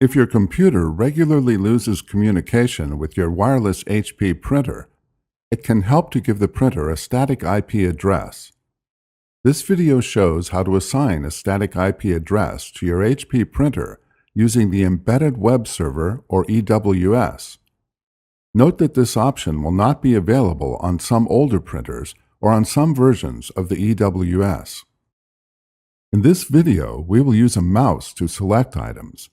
If your computer regularly loses communication with your wireless HP printer, it can help to give the printer a static IP address. This video shows how to assign a static IP address to your HP printer using the Embedded Web Server or EWS. Note that this option will not be available on some older printers or on some versions of the EWS. In this video, we will use a mouse to select items.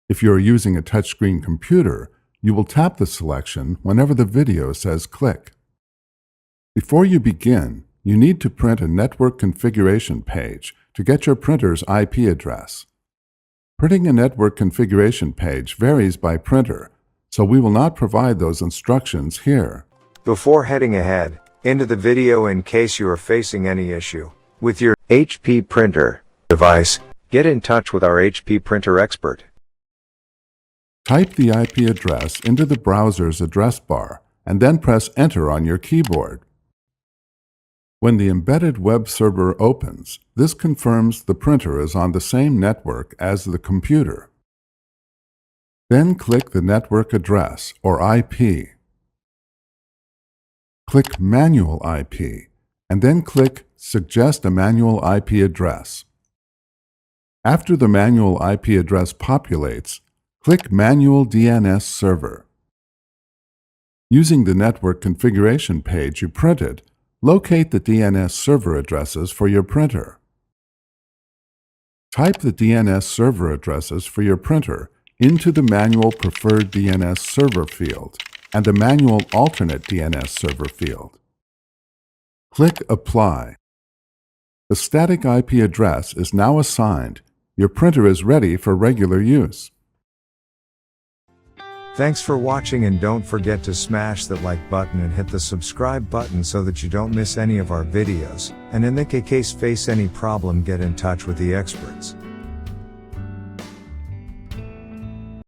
If you are using a touchscreen computer, you will tap the selection whenever the video says click. Before you begin, you need to print a network configuration page to get your printer's IP address. Printing a network configuration page varies by printer, so we will not provide those instructions here. Before heading ahead into the video, in case you are facing any issue with your HP printer device, get in touch with our HP printer expert. Type the IP address into the browser's address bar and then press Enter on your keyboard. When the Embedded Web Server opens, this confirms the printer is on the same network as the computer. Then click the network address, or IP. Click Manual IP, and then click Suggest a Manual IP Address. After the manual IP address populates, click Manual DNS Server. Using the network configuration page you printed, locate the DNS server addresses for your printer. Type the DNS server addresses for your printer into the Manual Preferred DNS Server field and the Manual Alternate DNS Server field. Click Apply. The static IP address is now assigned. Your printer is ready for regular use. Thanks for watching, and don't forget to smash that like button and hit the subscribe button so that you don't miss any of our videos, and in the case face any problem, get in touch with the experts.